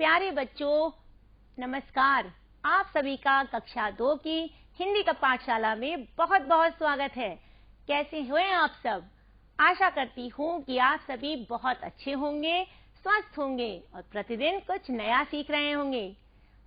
प्यारे बच्चों, नमस्कार। आप सभी का कक्षा 2 की हिंदी का पाठशाला में बहुत बहुत स्वागत है। कैसे हुए आप सब? आशा करती हूँ कि आप सभी बहुत अच्छे होंगे, स्वस्थ होंगे और प्रतिदिन कुछ नया सीख रहे होंगे।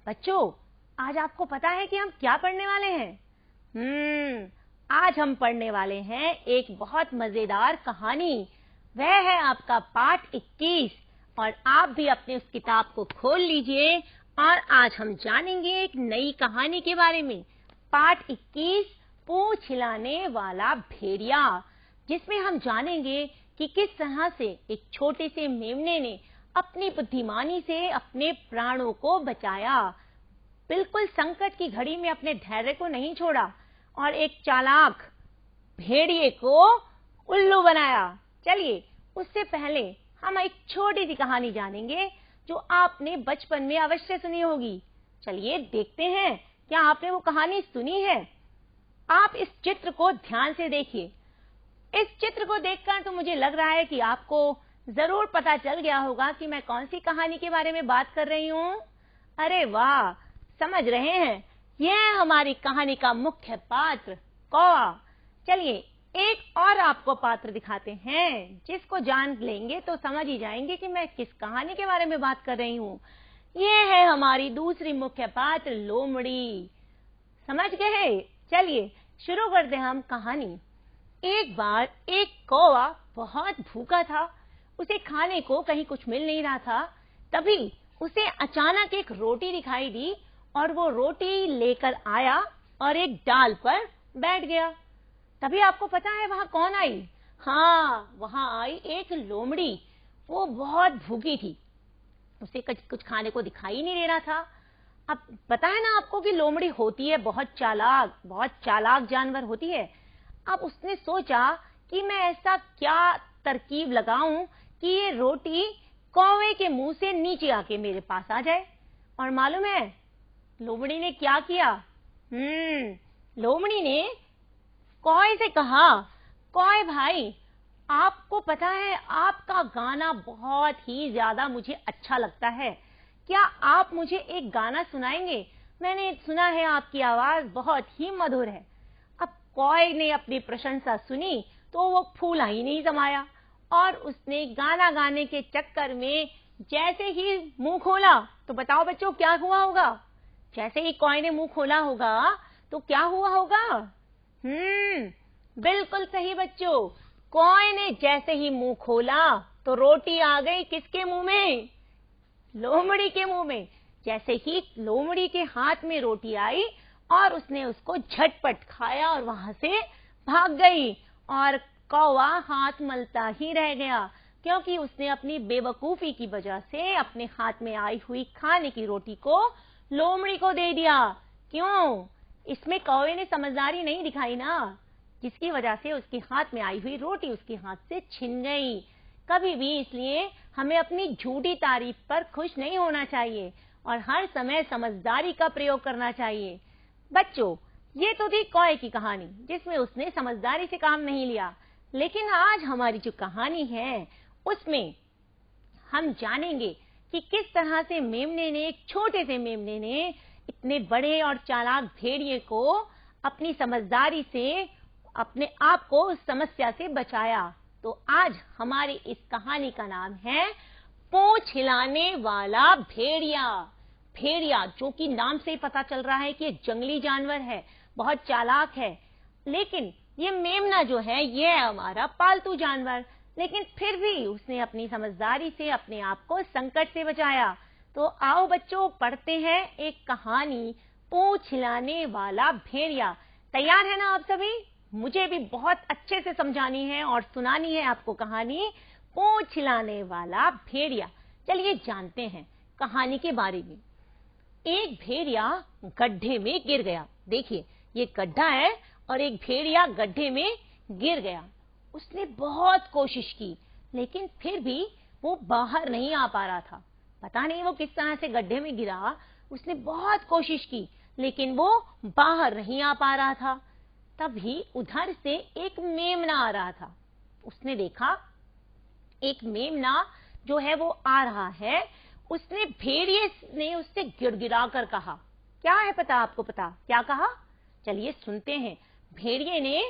बच्चों, आज आपको पता है कि हम क्या पढ़ने वाले हैं? आज हम पढ़ने वाले हैं एक बहुत मजेदार कहानी। वह है आपका पाठ 21 और आप भी अपने उस किताब को खोल लीजिए और आज हम जानेंगे एक नई कहानी के बारे में। पाठ 21 पूंछ हिलाने वाला भेड़िया, जिसमें हम जानेंगे कि किस तरह से एक छोटे से मेमने ने अपनी बुद्धिमानी से अपने प्राणों को बचाया। बिल्कुल संकट की घड़ी में अपने धैर्य को नहीं छोड़ा और एक चालाक भेड़िए को उल्लू बनाया। चलिए, उससे पहले हम एक छोटी सी कहानी जानेंगे जो आपने बचपन में अवश्य सुनी होगी। चलिए देखते हैं, क्या आपने वो कहानी सुनी है? आप इस चित्र को ध्यान से देखिए। इस चित्र को देखकर तो मुझे लग रहा है कि आपको जरूर पता चल गया होगा कि मैं कौन सी कहानी के बारे में बात कर रही हूँ। अरे वाह, समझ रहे हैं। यह हमारी कहानी का मुख्य पात्र कौवा। चलिए एक और आपको पात्र दिखाते हैं, जिसको जान लेंगे तो समझ ही जाएंगे कि मैं किस कहानी के बारे में बात कर रही हूँ। ये है हमारी दूसरी मुख्य पात्र लोमड़ी। समझ गए? चलिए शुरू करते हैं हम कहानी। एक बार एक कौवा बहुत भूखा था। उसे खाने को कहीं कुछ मिल नहीं रहा था। तभी उसे अचानक एक रोटी दिखाई दी और वो रोटी लेकर आया और एक डाल पर बैठ गया। तभी आपको पता है वहां कौन आई? हाँ, वहां आई एक लोमड़ी। वो बहुत भूखी थी, उसे कुछ खाने को दिखाई नहीं दे रहा था। अब पता है ना आपको कि लोमड़ी होती है बहुत चालाक जानवर होती है। अब उसने सोचा कि मैं ऐसा क्या तरकीब लगाऊं कि ये रोटी कौवे के मुंह से नीचे आके मेरे पास आ जाए। और मालूम है लोमड़ी ने क्या किया? लोमड़ी ने कौवे से कहा, कौवे भाई, आपको पता है आपका गाना बहुत ही ज्यादा मुझे अच्छा लगता है। क्या आप मुझे एक गाना सुनाएंगे? मैंने सुना है आपकी आवाज बहुत ही मधुर है। अब कौवे ने अपनी प्रशंसा सुनी तो वो फूला ही नहीं समाया और उसने गाना गाने के चक्कर में जैसे ही मुंह खोला, तो बताओ बच्चों क्या हुआ होगा? जैसे ही कौवे ने मुंह खोला होगा तो क्या हुआ होगा? बिल्कुल सही बच्चों। कौवे ने जैसे ही मुंह खोला तो रोटी आ गई किसके मुंह में? लोमड़ी के मुंह में। जैसे ही लोमड़ी के हाथ में रोटी आई और उसने उसको झटपट खाया और वहां से भाग गई और कौवा हाथ मलता ही रह गया, क्योंकि उसने अपनी बेवकूफी की वजह से अपने हाथ में आई हुई खाने की रोटी को लोमड़ी को दे दिया। क्यों? इसमें कौवे ने समझदारी नहीं दिखाई ना, जिसकी वजह से उसके हाथ में आई हुई रोटी उसके हाथ से छिन गई। कभी भी इसलिए हमें अपनी झूठी तारीफ पर खुश नहीं होना चाहिए और हर समय समझदारी का प्रयोग करना चाहिए। बच्चों, ये तो थी कौवे की कहानी जिसमें उसने समझदारी से काम नहीं लिया। लेकिन आज हमारी जो कहानी है उसमें हम जानेंगे कि किस तरह से एक छोटे से मेमने ने इतने बड़े और चालाक भेड़िए को अपनी समझदारी से अपने आप को उस समस्या से बचाया। तो आज हमारी इस कहानी का नाम है पूंछ हिलाने वाला भेड़िया। भेड़िया, जो कि नाम से ही पता चल रहा है कि एक जंगली जानवर है, बहुत चालाक है। लेकिन ये मेमना जो है ये है हमारा पालतू जानवर, लेकिन फिर भी उसने अपनी समझदारी से अपने आप को संकट से बचाया। तो आओ बच्चों पढ़ते हैं एक कहानी, पूंछ हिलाने वाला भेड़िया। तैयार है ना आप सभी? मुझे भी बहुत अच्छे से समझानी है और सुनानी है आपको कहानी पूंछ हिलाने वाला भेड़िया। चलिए जानते हैं कहानी के बारे में। एक भेड़िया गड्ढे में गिर गया। देखिए ये गड्ढा है और एक भेड़िया गड्ढे में गिर गया। उसने बहुत कोशिश की लेकिन फिर भी वो बाहर नहीं आ पा रहा था। पता नहीं वो किस तरह से गड्ढे में गिरा। उसने बहुत कोशिश की लेकिन वो बाहर नहीं आ पा रहा था। तभी उधर से एक मेमना आ रहा था। उसने देखा एक मेमना जो है वो आ रहा है उसने भेड़िए ने उससे गिड़गिड़ा कर कहा, क्या है पता आपको? पता क्या कहा? चलिए सुनते हैं। भेड़िए ने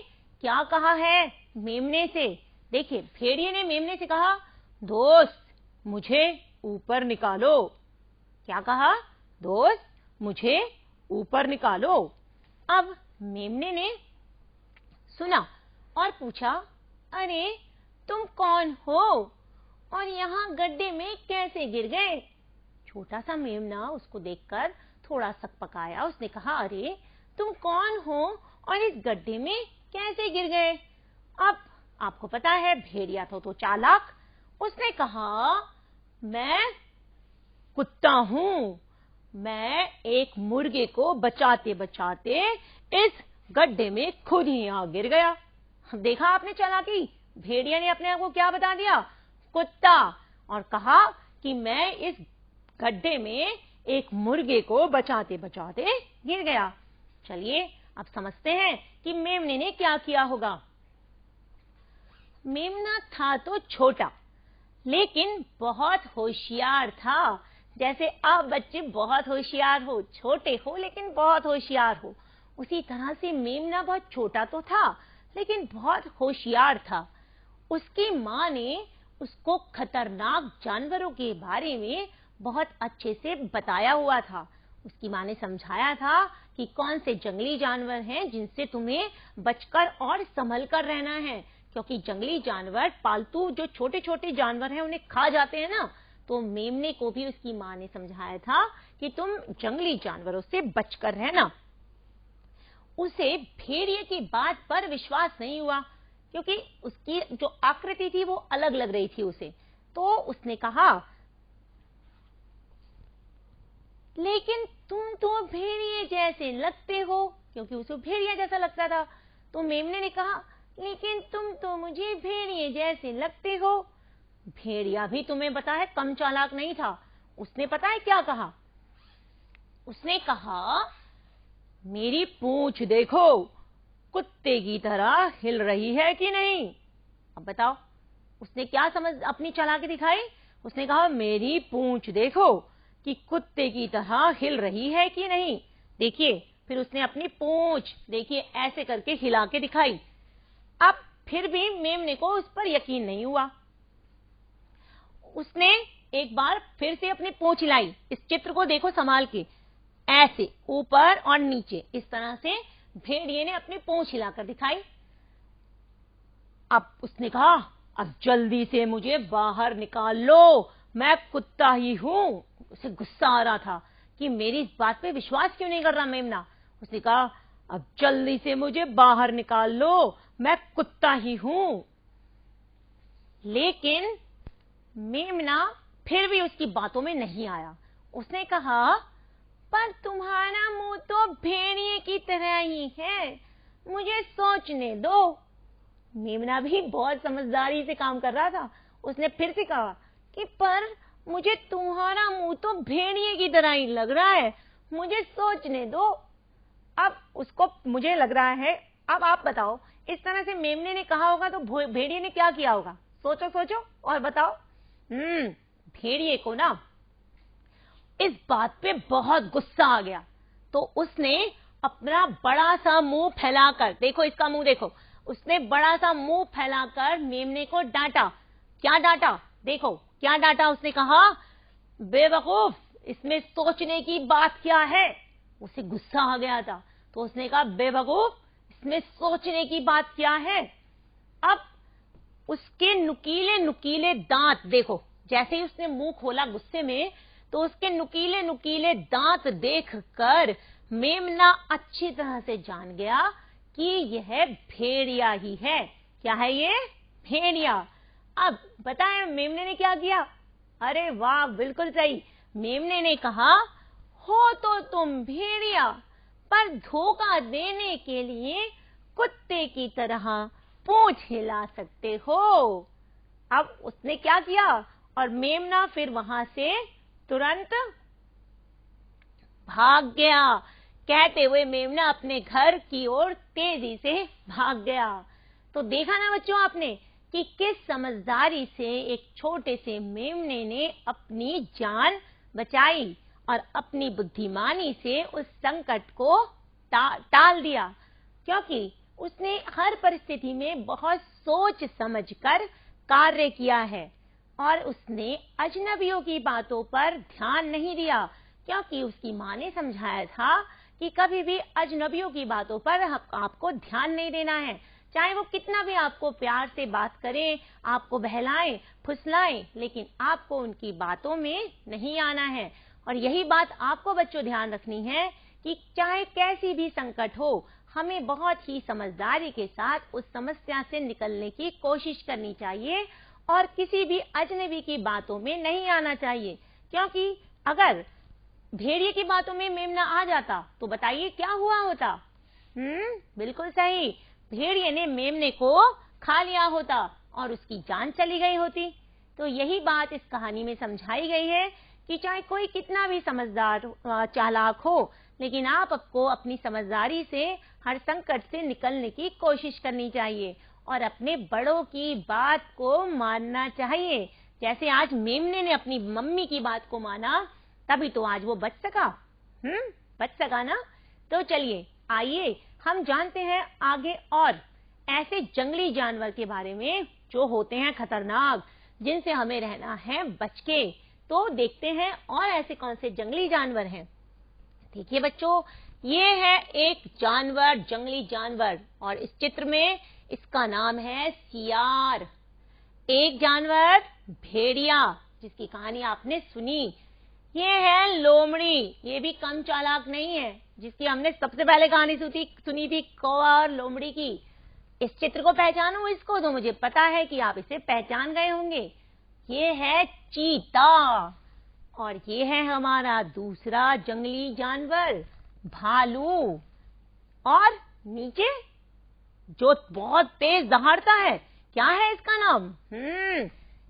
क्या कहा है मेमने से? देखिए, भेड़िए ने मेमने से कहा, दोस्त मुझे ऊपर निकालो। क्या कहा? दोस्त मुझे ऊपर निकालो। अब मेमने ने सुना और पूछा, अरे तुम कौन हो और यहाँ गड्ढे में कैसे गिर गए? छोटा सा मेमना उसको देखकर थोड़ा सकपकाया। उसने कहा, अरे तुम कौन हो और इस गड्ढे में कैसे गिर गए? अब आपको पता है भेड़िया तो चालाक। उसने कहा, मैं कुत्ता हूँ, मैं एक मुर्गे को बचाते बचाते इस गड्ढे में खुद ही यहाँ गिर गया। देखा आपने चालाकी? भेड़िया ने अपने आप को क्या बता दिया? कुत्ता, और कहा कि मैं इस गड्ढे में एक मुर्गे को बचाते बचाते गिर गया। चलिए अब समझते हैं कि मेमने ने क्या किया होगा। मेमना था तो छोटा, लेकिन बहुत होशियार था। जैसे आप बच्चे बहुत होशियार हो, छोटे हो लेकिन बहुत होशियार हो, उसी तरह से मेमना बहुत छोटा तो था लेकिन बहुत होशियार था। उसकी माँ ने उसको खतरनाक जानवरों के बारे में बहुत अच्छे से बताया हुआ था। उसकी माँ ने समझाया था कि कौन से जंगली जानवर हैं जिनसे तुम्हें बचकर और संभल कर रहना है, क्योंकि जंगली जानवर पालतू जो छोटे छोटे जानवर हैं उन्हें खा जाते हैं ना। तो मेमने को भी उसकी माँ ने समझाया था कि तुम जंगली जानवरों से बचकर रहना। उसे भेड़िए की बात पर विश्वास नहीं हुआ, क्योंकि उसकी जो आकृति थी वो अलग लग रही थी उसे। तो उसने कहा, लेकिन तुम तो भेड़िए जैसे लगते हो, क्योंकि उसे भेड़िया जैसा लगता था। तो मेमने ने कहा, लेकिन तुम तो मुझे भेड़िए जैसे लगते हो। भेड़िया भी तुम्हें पता है कम चालाक नहीं था। उसने पता है क्या कहा? उसने कहा, मेरी पूंछ देखो, कुत्ते की तरह हिल रही है कि नहीं? अब बताओ उसने क्या समझ अपनी चालाकी दिखाई? उसने कहा, मेरी पूंछ देखो कि कुत्ते की तरह हिल रही है कि नहीं। देखिए, फिर उसने अपनी पूंछ देखिए ऐसे करके हिला के दिखाई। अब फिर भी मेमने को उस पर यकीन नहीं हुआ। उसने एक बार फिर से अपनी पूंछ हिलाई। इस चित्र को देखो संभाल के, ऐसे ऊपर और नीचे इस तरह से भेड़िए ने अपनी पूंछ हिलाकर दिखाई। अब उसने कहा, अब जल्दी से मुझे बाहर निकाल लो, मैं कुत्ता ही हूं। उसे गुस्सा आ रहा था कि मेरी इस बात पे विश्वास क्यों नहीं कर रहा मेमना। उसने कहा, अब जल्दी से मुझे बाहर निकाल लो, मैं कुत्ता ही हूं। लेकिन मेमना फिर भी उसकी बातों में नहीं आया। उसने कहा, पर तुम्हारा मुंह तो भेड़िए की तरह ही है, मुझे सोचने दो। मेमना भी बहुत समझदारी से काम कर रहा था। उसने फिर से कहा कि पर मुझे तुम्हारा मुंह तो भेड़िए की तरह ही लग रहा है, मुझे सोचने दो। अब उसको मुझे लग रहा है, अब आप बताओ, इस तरह से मेमने ने कहा होगा तो भेड़िए ने क्या किया होगा? सोचो सोचो और बताओ। भेड़िए को ना इस बात पे बहुत गुस्सा आ गया। तो उसने अपना बड़ा सा मुंह फैलाकर, देखो इसका मुंह देखो, उसने बड़ा सा मुंह फैलाकर मेमने को डांटा। क्या डांटा? देखो क्या डांटा। उसने कहा, बेवकूफ, इसमें सोचने की बात क्या है? उसे गुस्सा आ गया था। तो उसने कहा, बेवकूफ, इसमें सोचने की बात क्या है? अब उसके नुकीले नुकीले दांत देखो, जैसे ही उसने मुंह खोला गुस्से में, तो उसके नुकीले नुकीले दांत देखकर मेमना अच्छी तरह से जान गया कि यह भेड़िया ही है। क्या है ये? भेड़िया। अब बताएं मेमने ने क्या किया? अरे वाह, बिल्कुल सही। मेमने ने कहा, हो तो तुम भेड़िया, पर धोखा देने के लिए कुत्ते की तरह पूंछ हिला सकते हो। अब उसने क्या किया और मेमना फिर वहां से तुरंत भाग गया। कहते हुए मेमना अपने घर की ओर तेजी से भाग गया। तो देखा ना बच्चों आपने कि किस समझदारी से एक छोटे से मेमने ने अपनी जान बचाई और अपनी बुद्धिमानी से उस संकट को टाल दिया, क्योंकि उसने हर परिस्थिति में बहुत सोच समझकर कार्य किया है और उसने अजनबियों की बातों पर ध्यान नहीं दिया, क्योंकि उसकी माँ ने समझाया था कि कभी भी अजनबियों की बातों पर आपको ध्यान नहीं देना है। चाहे वो कितना भी आपको प्यार से बात करें, आपको बहलाएं, फुसलाएं, लेकिन आपको उनकी बातों में नहीं आना है। और यही बात आपको बच्चों ध्यान रखनी है कि चाहे कैसी भी संकट हो, हमें बहुत ही समझदारी के साथ उस समस्या से निकलने की कोशिश करनी चाहिए और किसी भी अजनबी की बातों में नहीं आना चाहिए, क्योंकि अगर भेड़िए की बातों में मेमना आ जाता तो बताइए क्या हुआ होता। बिल्कुल सही, भेड़िए ने मेमने को खा लिया होता और उसकी जान चली गई होती। तो यही बात इस कहानी में समझाई गई है कि चाहे कोई कितना भी समझदार चालाक हो, लेकिन आपको अपनी समझदारी से हर संकट से निकलने की कोशिश करनी चाहिए और अपने बड़ों की बात को मानना चाहिए। जैसे आज मेमने ने अपनी मम्मी की बात को माना, तभी तो आज वो बच सका। बच सका ना। तो चलिए आइए हम जानते हैं आगे और ऐसे जंगली जानवर के बारे में जो होते हैं खतरनाक, जिनसे हमें रहना है बच के। तो देखते हैं और ऐसे कौन से जंगली जानवर हैं। देखिए बच्चों, ये है एक जानवर, जंगली जानवर, और इस चित्र में इसका नाम है सियार। एक जानवर भेड़िया, जिसकी कहानी आपने सुनी। ये है लोमड़ी, ये भी कम चालाक नहीं है, जिसकी हमने सबसे पहले कहानी सुनी थी कौवा और लोमड़ी की। इस चित्र को पहचानो इसको, तो मुझे पता है कि आप इसे पहचान गए होंगे। ये है चीता। और ये है हमारा दूसरा जंगली जानवर भालू। और नीचे जो बहुत तेज दहाड़ता है, क्या है इसका नाम?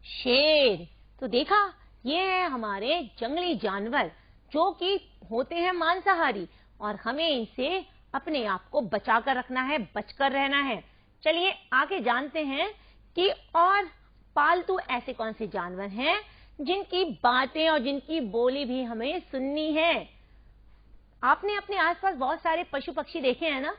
शेर। तो देखा, ये है हमारे जंगली जानवर जो कि होते हैं मांसाहारी, और हमें इनसे अपने आप को बचाकर रखना है, बचकर रहना है। चलिए आगे जानते हैं कि और पालतू ऐसे कौन से जानवर हैं जिनकी बातें और जिनकी बोली भी हमें सुननी है। आपने अपने आसपास बहुत सारे पशु पक्षी देखे हैं ना,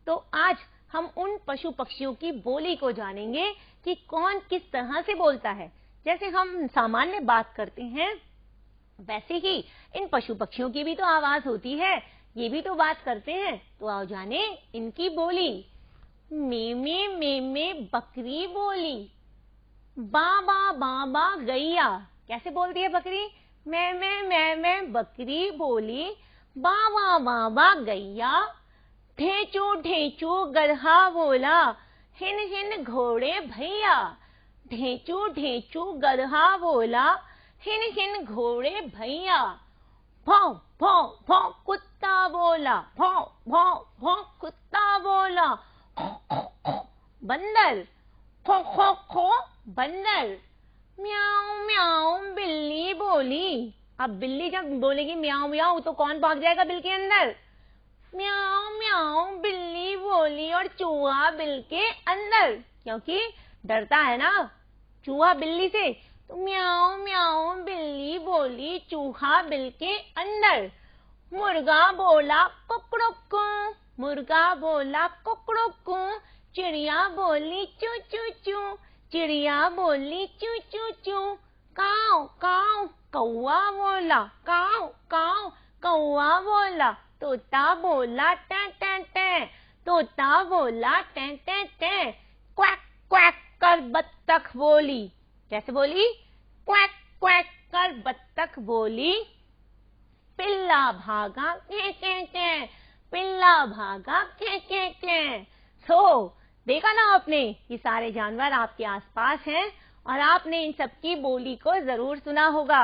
तो आज हम उन पशु पक्षियों की बोली को जानेंगे कि कौन किस तरह से बोलता है। जैसे हम सामान्य बात करते हैं, वैसे ही इन पशु पक्षियों की भी तो आवाज होती है, ये भी तो बात करते हैं। तो आओ जाने इनकी बोली। मेमे मेमे बकरी बोली, बाबा बाबा गैया। कैसे बोलती है बकरी? मैं बकरी बोली, बाबा बाबा गैया। ढेंचू ढेंचू गधा बोला, हिन हिन घोड़े भैया। ढेंचू ढेंचू गधा बोला, हिन हिन घोड़े भैया। भौं भौं भौं कुत्ता बोला, भौं भौं भौं कुत्ता बोला। बंदर, खो खो खो बंदर। म्याऊ म्याऊ बिल्ली बोली। अब बिल्ली जब बोलेगी म्याऊ म्याऊ, तो कौन भाग जाएगा बिल के अंदर? म्याऊ म्याऊ बिल्ली बोली और चूहा बिल के अंदर, क्योंकि डरता है ना चूहा बिल्ली से। तो म्याऊ म्याऊ बिल्ली बोली, चूहा बिल के अंदर। मुर्गा बोला कुकड़ुकू, मुर्गा बोला कुकड़ुकू। चिड़िया बोली चू चू चू, चिड़िया बोली चू चू चू। काऊ काऊ कौआ बोला, काऊ काऊ कौआ बोला। तोता बोला टे टे टे, तोता बोला टे टे टे। क्वैक क्वैक कर बत्तख बोली। कैसे बोली? क्वैक क्वैक कर बत्तख बोली। पिल्ला भागा के के, पिल्ला भागा के के। तो देखा ना आपने, ये सारे जानवर आपके आसपास हैं और आपने इन सब की बोली को जरूर सुना होगा।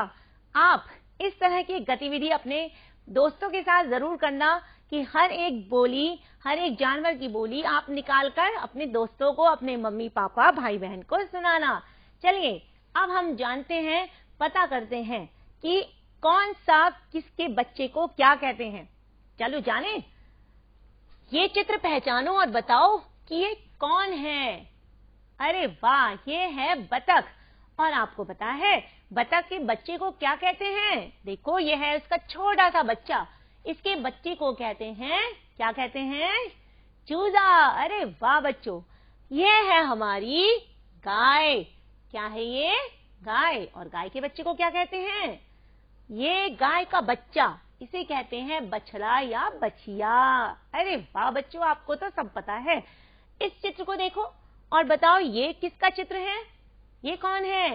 आप इस तरह की गतिविधि अपने दोस्तों के साथ जरूर करना कि हर एक बोली, हर एक जानवर की बोली आप निकाल कर अपने दोस्तों को, अपने मम्मी पापा भाई बहन को सुनाना। चलिए अब हम जानते हैं, पता करते हैं कि कौन सा किसके बच्चे को क्या कहते हैं। चलो जाने। ये चित्र पहचानो और बताओ कि ये कौन है। अरे वाह, ये है बतख। और आपको पता है बतख के बच्चे को क्या कहते हैं? देखो ये है उसका छोटा सा बच्चा, इसके बच्चे को कहते हैं, क्या कहते हैं? चूजा। अरे वाह बच्चों, ये है हमारी गाय। क्या है ये? गाय। और गाय के बच्चे को क्या कहते हैं? ये गाय का बच्चा, इसे कहते हैं बछड़ा या बछिया। अरे वाह बच्चों, आपको तो सब पता है। इस चित्र को देखो और बताओ ये किसका चित्र है? ये कौन है?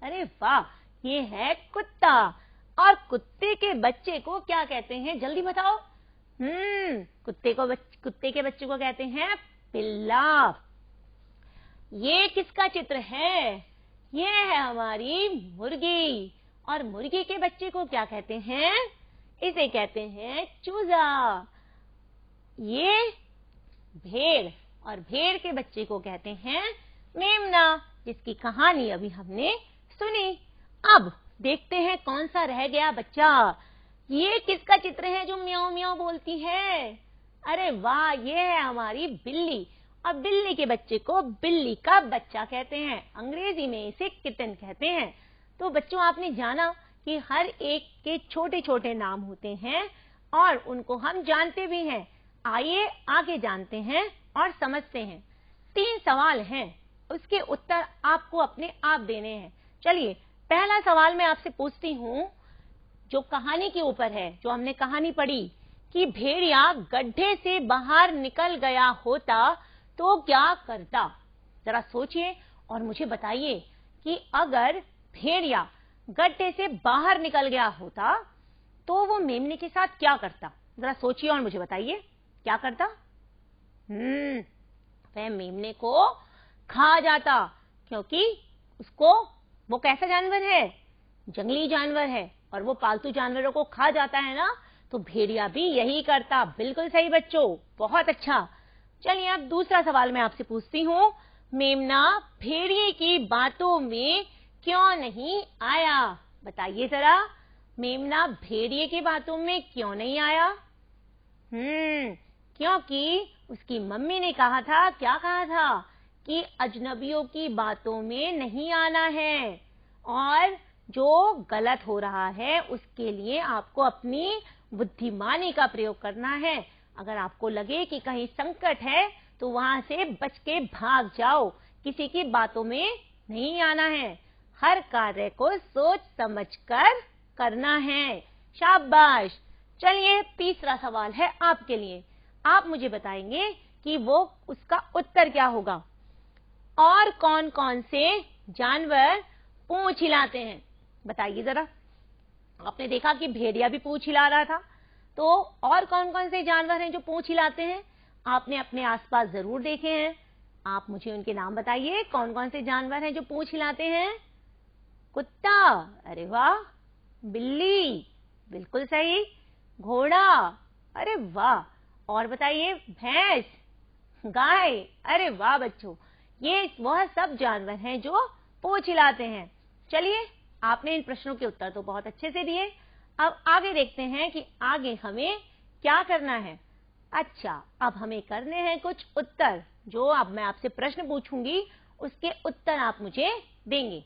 अरे वाह, ये है कुत्ता। और कुत्ते के बच्चे को क्या कहते हैं? जल्दी बताओ। कुत्ते के बच्चे को कहते हैं पिल्ला। ये किसका चित्र है? ये है हमारी मुर्गी। और मुर्गी के बच्चे को क्या कहते हैं? इसे कहते हैं चूजा। ये भेड़, और भेड़ के बच्चे को कहते हैं मेमना, जिसकी कहानी अभी हमने सुनी। अब देखते हैं कौन सा रह गया बच्चा। ये किसका चित्र है जो म्याऊं म्याऊं बोलती है? अरे वाह, ये है हमारी बिल्ली। और बिल्ली के बच्चे को बिल्ली का बच्चा कहते हैं, अंग्रेजी में इसे किटन कहते हैं। तो बच्चों, आपने जाना कि हर एक के छोटे छोटे नाम होते हैं और उनको हम जानते भी हैं। आइए आगे जानते हैं और समझते हैं। 3 सवाल हैं, उसके उत्तर आपको अपने आप देने हैं। चलिए, पहला सवाल मैं आपसे पूछती हूँ, जो कहानी के ऊपर है, जो हमने कहानी पढ़ी कि भेड़िया गड्ढे से बाहर निकल गया होता तो क्या करता। जरा सोचिए और मुझे बताइए कि अगर भेड़िया गड्ढे से बाहर निकल गया होता तो वो मेमने के साथ क्या करता। जरा सोचिए और मुझे बताइए क्या करता। वह मेमने को खा जाता, क्योंकि उसको, वो कैसा जानवर है? जंगली जानवर है और वो पालतू जानवरों को खा जाता है ना, तो भेड़िया भी यही करता। बिल्कुल सही बच्चों, बहुत अच्छा। चलिए, अब दूसरा सवाल मैं आपसे पूछती हूँ। मेमना भेड़िए की बातों में क्यों नहीं आया? बताइए जरा, मेमना भेड़िए की बातों में क्यों नहीं आया? क्योंकि उसकी मम्मी ने कहा था, क्या कहा था? कि अजनबियों की बातों में नहीं आना है और जो गलत हो रहा है उसके लिए आपको अपनी बुद्धिमानी का प्रयोग करना है। अगर आपको लगे कि कहीं संकट है तो वहां से बच के भाग जाओ, किसी की बातों में नहीं आना है। हर कार्य को सोच समझकर करना है। शाबाश। चलिए, तीसरा सवाल है आपके लिए। आप मुझे बताएंगे कि वो उसका उत्तर क्या होगा। और कौन कौन से जानवर पूंछ हिलाते हैं? बताइए जरा। आपने देखा कि भेड़िया भी पूंछ हिला रहा था, तो और कौन कौन से जानवर हैं जो पूंछ हिलाते हैं? आपने अपने आसपास जरूर देखे हैं। आप मुझे उनके नाम बताइए, कौन कौन से जानवर हैं जो पूंछ हिलाते हैं? कुत्ता, अरे वाह। बिल्ली, बिल्कुल सही। घोड़ा, अरे वाह। और बताइए, भैंस, गाय, अरे वाह बच्चों, ये वह सब जानवर हैं जो पूंछ हिलाते हैं। चलिए, आपने इन प्रश्नों के उत्तर तो बहुत अच्छे से दिए। अब आगे देखते हैं कि आगे हमें क्या करना है। अच्छा, अब हमें करने हैं कुछ उत्तर। जो अब मैं आपसे प्रश्न पूछूंगी उसके उत्तर आप मुझे देंगे।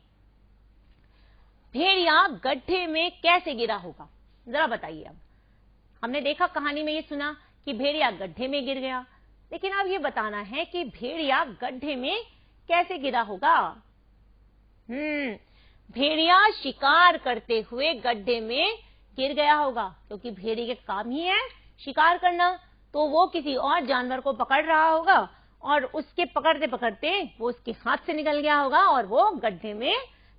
भेड़िया गड्ढे में कैसे गिरा होगा? जरा बताइए। अब हमने देखा, कहानी में ये सुना कि भेड़िया गड्ढे में गिर गया, लेकिन अब ये बताना है कि भेड़िया गड्ढे में कैसे गिरा होगा। भेड़िया शिकार करते हुए गड्ढे में गिर गया होगा, क्योंकि भेड़िए के काम ही है शिकार करना। तो वो किसी और जानवर को पकड़ रहा होगा और उसके पकड़ते पकड़ते वो उसके हाथ से निकल गया होगा और वो गड्ढे में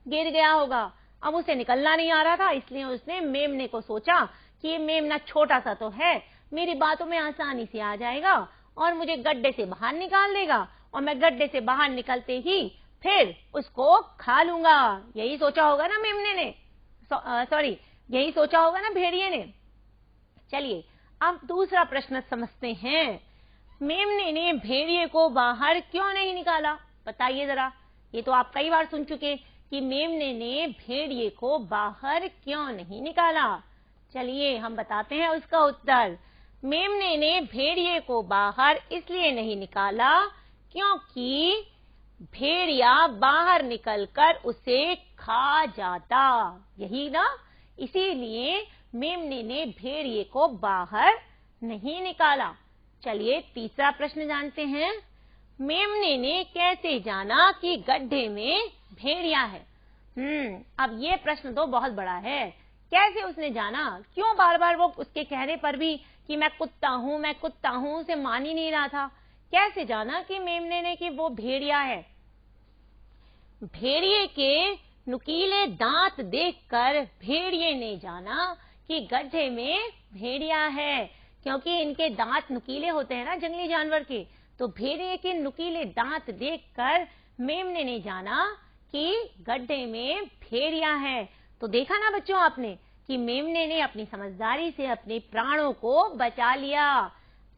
गिर गया होगा। अब उसे निकलना नहीं आ रहा था, इसलिए उसने मेमने को सोचा कि ये मेमना छोटा सा तो है, मेरी बातों में आसानी से आ जाएगा और मुझे गड्ढे से बाहर निकाल देगा, और मैं गड्ढे से बाहर निकलते ही फिर उसको खा लूंगा। यही सोचा होगा ना मेमने ने, सॉरी, यही सोचा होगा ना भेड़िए ने। चलिए, अब दूसरा प्रश्न समझते हैं। मेमने ने भेड़िए को बाहर क्यों नहीं निकाला? बताइए जरा। ये तो आप कई बार सुन चुके कि मेमने ने भेड़िए को बाहर क्यों नहीं निकाला। चलिए, हम बताते हैं उसका उत्तर। मेमने ने भेड़िए को बाहर इसलिए नहीं निकाला क्योंकि भेड़िया बाहर निकलकर उसे खा जाता। यही ना, इसीलिए मेमने ने भेड़िए को बाहर नहीं निकाला। चलिए तीसरा प्रश्न जानते हैं। मेमने ने कैसे जाना कि गड्ढे में भेड़िया है? अब ये प्रश्न तो बहुत बड़ा है। कैसे उसने जाना? क्यों बार बार वो उसके कहने पर भी कि मैं कुत्ता हूँ उसे मान ही नहीं रहा था? कैसे जाना कि मेमने ने कि वो भेड़िया है? भेड़िए के नुकीले दांत देखकर भेड़िए ने जाना कि गड्ढे में भेड़िया है, क्योंकि इनके दांत नुकीले होते हैं ना जंगली जानवर के। तो भेड़िए के नुकीले दांत देखकर मेमने ने जाना कि गड्ढे में भेड़िया है। तो देखा ना बच्चों आपने कि मेमने ने अपनी समझदारी से अपने प्राणों को बचा लिया।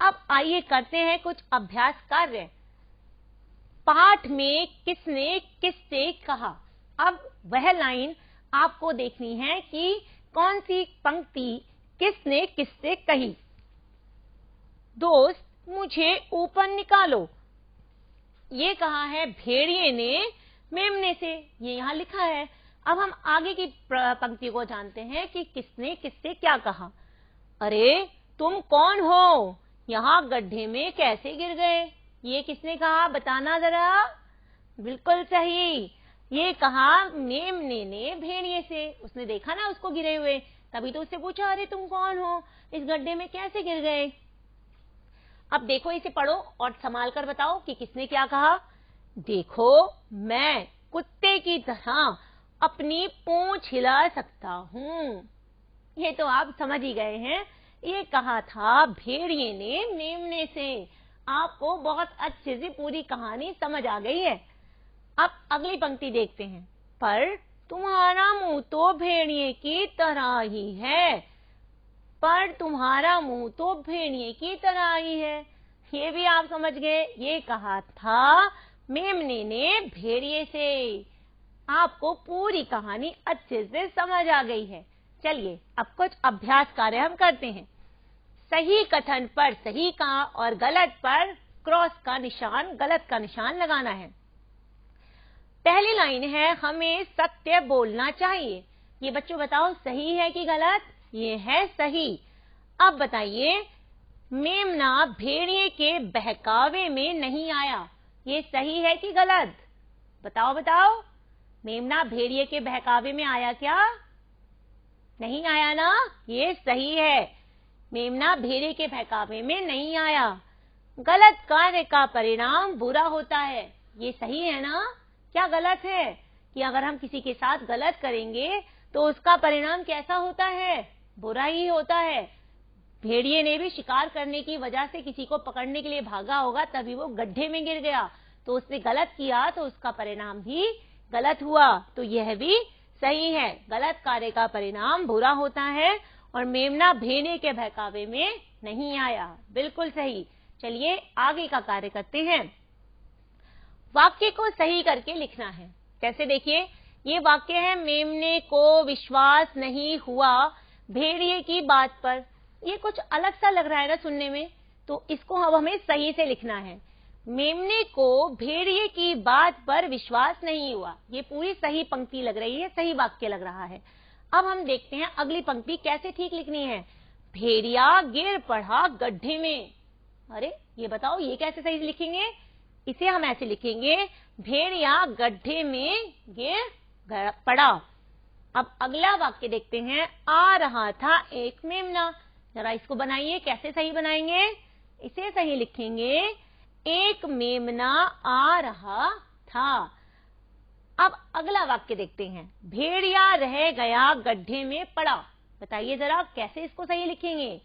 अब आइए करते हैं कुछ अभ्यास कार्य। पाठ में किसने किससे कहा? अब वह लाइन आपको देखनी है कि कौन सी पंक्ति किसने किससे कही। दोस्त मुझे ऊपर निकालो, ये कहा है भेड़िए ने मेमने से, ये यहाँ लिखा है। अब हम आगे की पंक्ति को जानते हैं कि किसने किससे क्या कहा। अरे तुम कौन हो, यहाँ गड्ढे में कैसे गिर गए? ये किसने कहा, बताना जरा। बिल्कुल सही, ये कहा मेमने ने भेड़िए से। उसने देखा ना उसको गिरे हुए, तभी तो उससे पूछा अरे तुम कौन हो, इस गड्ढे में कैसे गिर गए? अब देखो, इसे पढ़ो और संभाल कर बताओ कि किसने क्या कहा। देखो मैं कुत्ते की तरह अपनी पूंछ हिला सकता हूँ। ये तो आप समझ ही गए हैं, ये कहा था भेड़िए ने मेमने से। आपको बहुत अच्छे से पूरी कहानी समझ आ गई है। अब अगली पंक्ति देखते हैं। पर तुम्हारा मुंह तो भेड़िए की तरह ही है, पर तुम्हारा मुंह तो भेड़िए की तरह ही है। ये भी आप समझ गए, ये कहा था मेमने ने भेड़िए से। आपको पूरी कहानी अच्छे से समझ आ गई है। चलिए अब कुछ अभ्यास कार्य हम करते हैं। सही कथन पर सही का और गलत पर क्रॉस का निशान, गलत का निशान लगाना है। पहली लाइन है हमें सत्य बोलना चाहिए। ये बच्चों बताओ सही है कि गलत? ये है सही। अब बताइए, मेमना भेड़िए के बहकावे में नहीं आया, ये सही है कि गलत? बताओ बताओ, मेमना भेड़िए के बहकावे में आया क्या? नहीं आया ना, ये सही है। मेमना भेड़िए के बहकावे में नहीं आया। गलत कार्य का परिणाम बुरा होता है, ये सही है ना? क्या गलत है कि अगर हम किसी के साथ गलत करेंगे तो उसका परिणाम कैसा होता है? बुरा ही होता है। भेड़िए ने भी शिकार करने की वजह से किसी को पकड़ने के लिए भागा होगा, तभी वो गड्ढे में गिर गया। तो उसने गलत किया तो उसका परिणाम भी गलत हुआ। तो यह भी सही है, गलत कार्य का परिणाम बुरा होता है और मेमना भेड़िए के बहकावे में नहीं आया। बिल्कुल सही। चलिए आगे का कार्य करते हैं। वाक्य को सही करके लिखना है। कैसे? देखिए, ये वाक्य है मेमने को विश्वास नहीं हुआ भेड़िए की बात पर। ये कुछ अलग सा लग रहा है ना सुनने में, तो इसको अब हमें सही से लिखना है। मेमने को भेड़िए की बात पर विश्वास नहीं हुआ, ये पूरी सही पंक्ति लग रही है, सही वाक्य लग रहा है। अब हम देखते हैं अगली पंक्ति कैसे ठीक लिखनी है। भेड़िया गिर पड़ा गड्ढे में। अरे ये बताओ, ये कैसे सही लिखेंगे? इसे हम ऐसे लिखेंगे, भेड़िया गड्ढे में गिर पड़ा। अब अगला वाक्य देखते हैं। आ रहा था एक मेमना। जरा इसको बनाइए, कैसे सही बनाएंगे? इसे सही लिखेंगे, एक मेमना आ रहा था। अब अगला वाक्य देखते हैं। भेड़िया रह गया गड्ढे में पड़ा। बताइए जरा कैसे इसको सही लिखेंगे?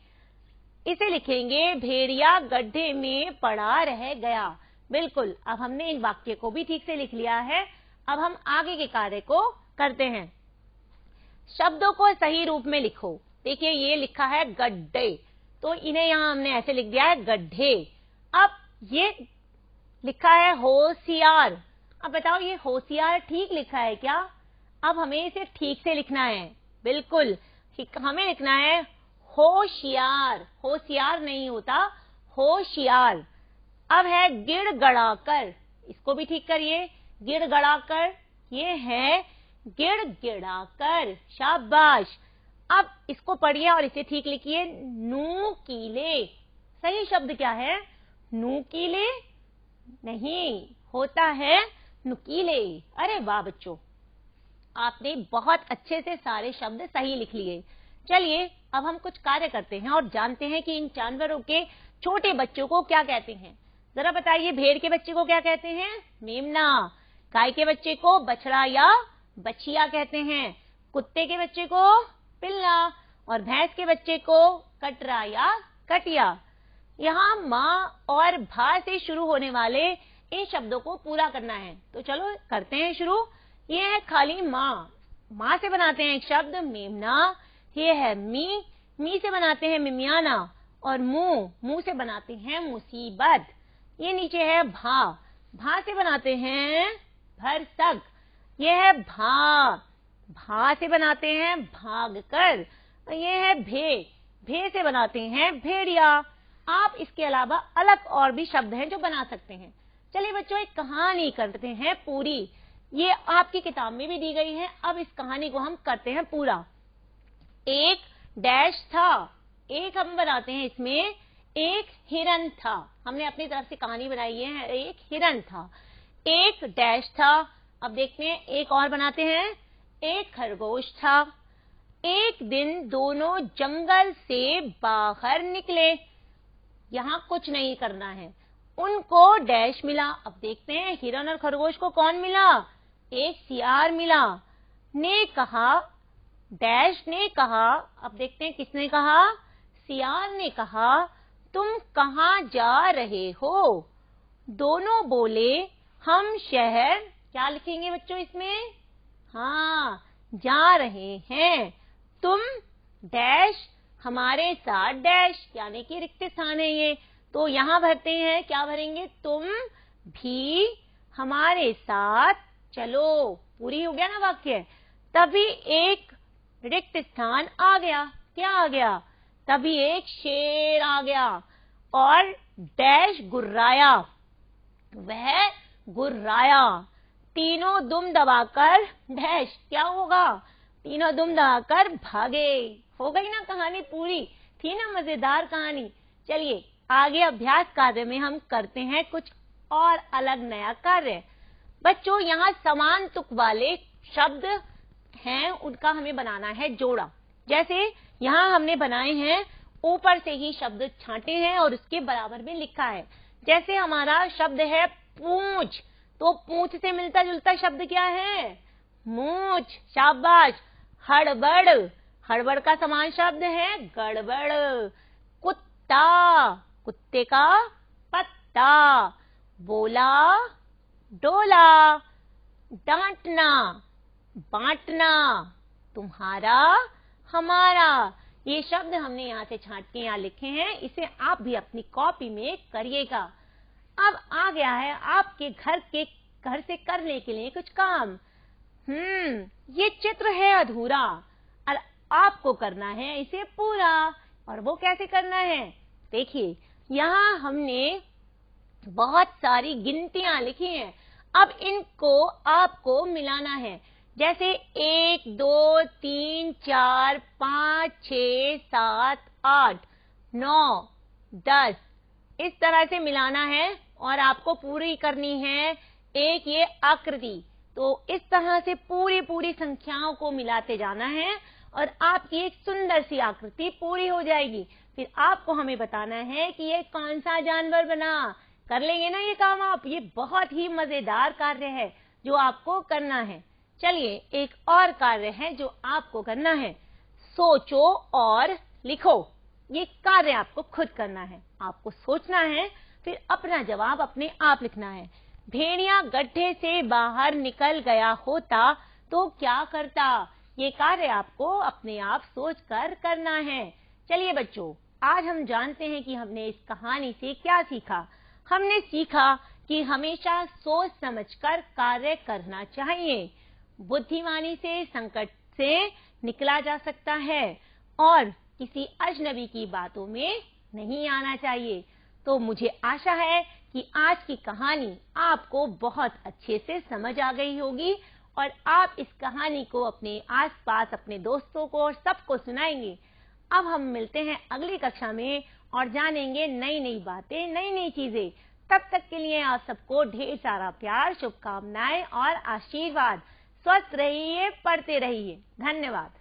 इसे लिखेंगे, भेड़िया गड्ढे में पड़ा रह गया। बिल्कुल, अब हमने इन वाक्य को भी ठीक से लिख लिया है। अब हम आगे के कार्य को करते हैं। शब्दों को सही रूप में लिखो। देखिए, ये लिखा है गड्ढे, तो इन्हें यहां हमने ऐसे लिख दिया है गड्ढे। अब ये लिखा है होशियार। अब बताओ, ये होशियार ठीक लिखा है क्या? अब हमें इसे ठीक से लिखना है। बिल्कुल, हमें लिखना है होशियार। होशियार नहीं होता, होशियार। अब है गिड़गड़ाकर। इसको भी ठीक करिए। गिड़गड़ाकर, ये है गिड़गिड़ाकर, शाबाश। अब इसको पढ़िए और इसे ठीक लिखिए। नूकीले, सही शब्द क्या है? नूकीले नहीं, होता है नुकीले। अरे वाह बच्चों, आपने बहुत अच्छे से सारे शब्द सही लिख लिए। चलिए अब हम कुछ कार्य करते हैं और जानते हैं कि इन जानवरों के छोटे बच्चों को क्या कहते हैं। जरा बताइए, भेड़ के बच्चे को क्या कहते हैं? मेमना। गाय के बच्चे को बछड़ा या बछिया कहते हैं। कुत्ते के बच्चे को पिल्ला और भैंस के बच्चे को कटरा या कटिया। यहाँ माँ और भा से शुरू होने वाले इन शब्दों को पूरा करना है, तो चलो करते हैं शुरू। ये है खाली माँ, माँ से बनाते हैं एक शब्द मेमना। ये है मी, मी से बनाते हैं मिमियाना। और मुंह, मुंह से बनाते हैं मुसीबत। ये नीचे है भा, भा से बनाते हैं भरसक। ये है भा, भा से बनाते हैं भागकर। ये है भे, भे से बनाते हैं भेड़िया। आप इसके अलावा अलग और भी शब्द हैं जो बना सकते हैं। चलिए बच्चों, एक कहानी करते हैं पूरी। ये आपकी किताब में भी दी गई है। अब इस कहानी को हम करते हैं पूरा। एक डैश था, एक हम बनाते हैं इसमें एक हिरन था। हमने अपनी तरफ से कहानी बनाई है, एक हिरन था। एक डैश था, अब देखते हैं एक और बनाते हैं। एक खरगोश था। एक दिन दोनों जंगल से बाहर निकले। यहाँ कुछ नहीं करना है, उनको डैश मिला। अब देखते हैं हिरन और खरगोश को कौन मिला? एक सियार मिला। ने कहा, डैश ने कहा, अब देखते हैं किसने कहा? सियार ने कहा, तुम कहाँ जा रहे हो? दोनों बोले, हम शहर, क्या लिखेंगे बच्चों इसमें? हाँ, जा रहे हैं। तुम डैश हमारे साथ डैश, यानी कि रिक्त स्थान है ये, तो यहाँ भरते हैं। क्या भरेंगे? तुम भी हमारे साथ चलो। पूरी हो गया ना वाक्य। तभी एक रिक्त स्थान आ गया। क्या आ गया? तभी एक शेर आ गया और डैश गुर्राया, वह गुर्राया। तीनों दुम दबाकर डैश, क्या होगा? तीनों दुम दबाकर भागे। हो गई ना कहानी पूरी? थी ना मजेदार कहानी? चलिए आगे अभ्यास कार्य में हम करते हैं कुछ और अलग नया कार्य। बच्चों, यहाँ समान तुक वाले शब्द हैं, उनका हमें बनाना है जोड़ा। जैसे यहाँ हमने बनाए हैं, ऊपर से ही शब्द छांटे हैं और उसके बराबर में लिखा है। जैसे हमारा शब्द है पूंछ, तो पूंछ से मिलता जुलता शब्द क्या है? मूंछ, शाबाश। हड़बड़, हड़बड़ का समान शब्द है गड़बड़। कुत्ता, कुत्ते का पत्ता। बोला, डोला। डांटना, बांटना। तुम्हारा, हमारा। ये शब्द हमने यहाँ से छांट के यहाँ लिखे हैं, इसे आप भी अपनी कॉपी में करिएगा। अब आ गया है आपके घर से करने के लिए कुछ काम। ये चित्र है अधूरा और आपको करना है इसे पूरा। और वो कैसे करना है? देखिए, यहाँ हमने बहुत सारी गिनतियां लिखी हैं। अब इनको आपको मिलाना है। जैसे 1 2 3 4 5 6 7 8 9 10, इस तरह से मिलाना है और आपको पूरी करनी है एक ये आकृति। तो इस तरह से पूरी संख्याओं को मिलाते जाना है और आपकी एक सुंदर सी आकृति पूरी हो जाएगी। फिर आपको हमें बताना है कि ये कौन सा जानवर बना। कर लेंगे ना ये काम आप? ये बहुत ही मजेदार कार्य है जो आपको करना है। चलिए एक और कार्य है जो आपको करना है। सोचो और लिखो। ये कार्य आपको खुद करना है। आपको सोचना है, फिर अपना जवाब अपने आप लिखना है। भेड़िया गड्ढे से बाहर निकल गया होता तो क्या करता? ये कार्य आपको अपने आप सोचकर करना है। चलिए बच्चों, आज हम जानते हैं कि हमने इस कहानी से क्या सीखा। हमने सीखा कि हमेशा सोच समझकर कार्य करना चाहिए। बुद्धिमानी से संकट से निकला जा सकता है और किसी अजनबी की बातों में नहीं आना चाहिए। तो मुझे आशा है कि आज की कहानी आपको बहुत अच्छे से समझ आ गई होगी और आप इस कहानी को अपने आसपास अपने दोस्तों को और सबको सुनाएंगे। अब हम मिलते हैं अगली कक्षा में और जानेंगे नई नई बातें, नई नई चीजें। तब तक के लिए आप सबको ढेर सारा प्यार, शुभकामनाएं और आशीर्वाद। स्वस्थ रहिए, पढ़ते रहिए। धन्यवाद।